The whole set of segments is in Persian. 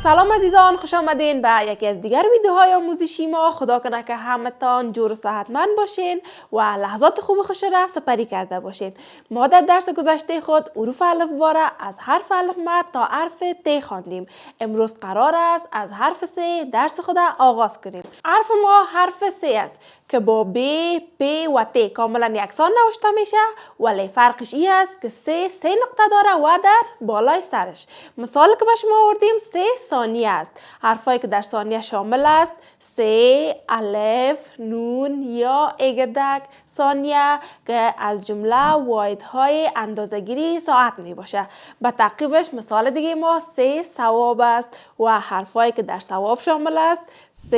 سلام عزیزان، خوش آمدین به یکی از دیگر ویدیوهای آموزشی ما. خدا کنه که همتان جور و صحتمند باشین و لحظات خوب و خوش را سپری کرده باشین. ما در درس گذشته خود حروف الفبا را از حرف الف مد تا حرف ت خواندیم. امروز قرار است از حرف س درس خود آغاز کنیم. حرف ما حرف س است که با ب، پ و ت کاملا یکسان نوشته میشه، ولی فرقش این است که سه نقطه داره و در بالای سرش. مثال که به شما آوردیم 3 ثانیه است. حرفایی که در ثانیه شامل است س، الف، نون یا اگردک ثانیه که از جمله واحدهای اندازه‌گیری ساعت می باشه. به تعقیبش مثال دیگه ما 3 ثواب است و حرفایی که در ثواب شامل است س،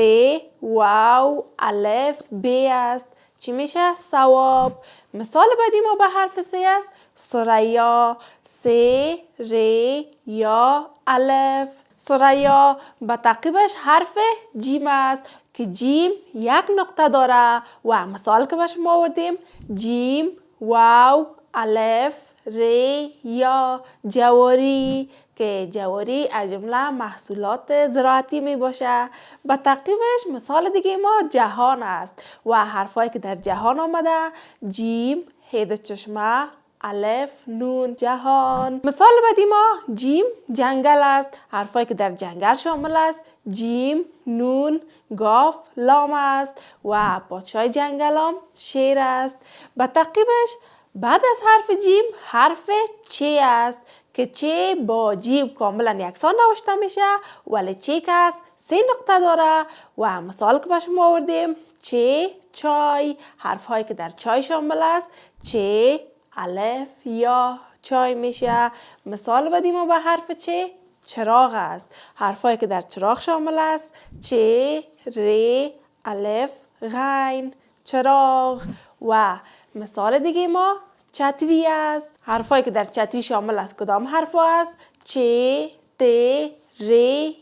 واو، الف، ب است. چی میشه؟ ثواب. مثال بعدی ما به حرف س است ثریا، س، ر یا الف. ثریا. به تعقیبش حرف جیم است که جیم یک نقطه داره و مثال که به شما آوردیم جیم، واو، الف، ر یا. جواری که جواری از جمله محصولات زراعتی می باشه. به تعقیبش مثال دیگه ما جهان است و حرفایی که در جهان آمده جیم، هید چشمه، الف، نون. جهان. مثال بعدی ما جیم جنگل است. حرفایی که در جنگل شامل است جیم، نون، گاف، لام است و پادشاه جنگل هم شیر است. به تعقیبش بعد از حرف جیم حرف چ است که چ با جیم کاملا یکسان نوشته میشه، ولی چ که 3 نقطه داره و مثال که به شما آوردیم چ، چای. حرفهایی که در چای شامل است چ، الف یا. چای میشه. مثال بعدی ما به حرف چ چراغ است. حرفایی که در چراغ شامل است چ، ر، الف، غین. چراغ. و مثال دیگه ما چتری است. حرفایی که در چتری شامل است کدام حرف است؟ چ، ت، ر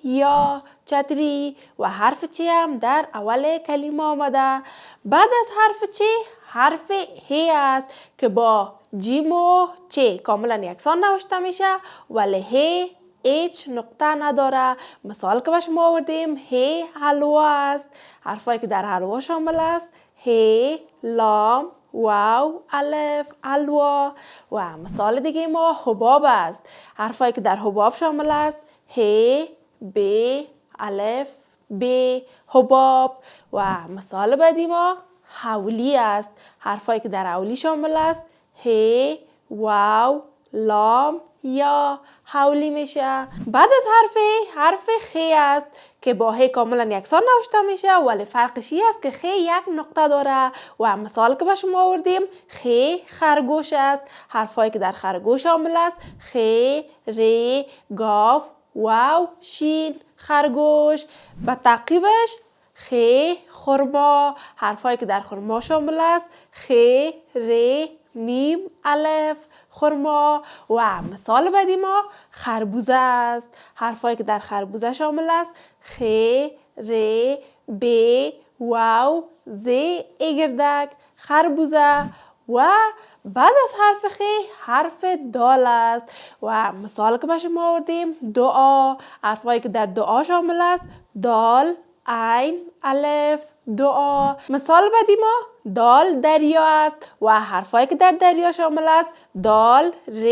یا. چتری. و حرف چ هم در اول کلمه آمده. بعد از حرف چ حرف ه است که با جیم و چ کاملا یکسان نوشته میشه، ولی ه هیچ نقطه نداره. مثال که به شما آوردیم ه حلوا است. حرفایی که در حلوا شامل است ه، لام، واو، الف. حلوا. و مثال دیگه ما حباب است. حرفایی که در حباب شامل است ه، ب، الف، ب. حباب. و مثال بعدی ما حولی است. حرفایی که در حولی شامل است ه، واو، لام یا. حولی میشه. بعد از حرف خ است که با ه کاملا یکسان نوشته میشه، ولی فرقش این است که خ یک نقطه داره و مثال که به شما آوردیم خ خرگوش است. حرفایی که در خرگوش شامل است خ، ر، گاف، واو، شین. خرگوش. به تعقیبش خ خرما. حرفایی که در خرما شامل است خ، ر، میم، الف. خرما. و مثال بعدی ما خربوزه است. حرفایی که در خربوزه شامل است خ، ر، ب، واو، ز. اگردک. خربوزه. و بعد از حرف خ حرف دال است و مثال که به شما آوردیم دعا. حرفایی که در دعا شامل است دال، عین، الف. دعا. مثال بعدی ما دال دریا است و حرفایی که در دریا شامل است دال، ر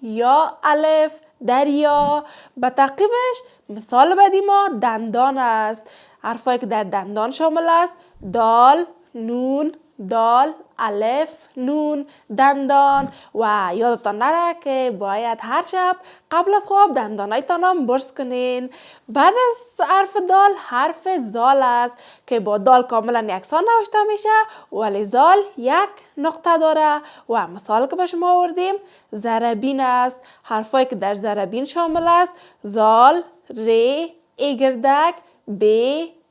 یا الف. دریا. به تعقیبش مثال بعدی ما دندان است. حرفایی که در دندان شامل است دال، نون، دال، الف، نون. دندان. و یادتان نره که باید هر شب قبل از خواب دندانایتان هم برس کنین. بعد از حرف دال حرف زال است که با دال کاملا یکسان نوشته میشه، ولی زال یک نقطه داره و مثال که به شما آوردیم ضربین است. حرفایی که در ضربین شامل است زال، ر، اگردک، ب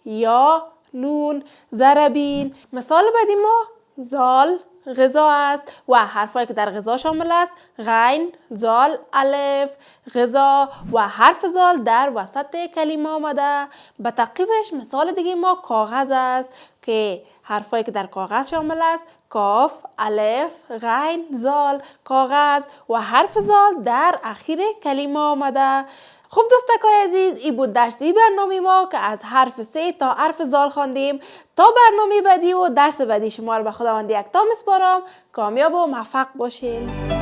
یا. نون. ضربین. مثال بعدی ما زال غذا است و حرفایی که در غذا شامل است غین، زال، الف. غذا. و حرف زال در وسط کلمه آمده. به تعقیبش مثال دیگه ما کاغذ است. که حرفایی که در کاغذ شامل است: کاف، الف، غین، زال. کاغذ و حرف زال در اخیر کلمه آمده. خب دوستکای عزیز، این بود درسی برنامه ما که از حرف سه تا حرف زال خواندیم. تا برنامه بعدی و درس بعدی شما رو به خداوند یکتا میسپارم. کامیاب و موفق باشین.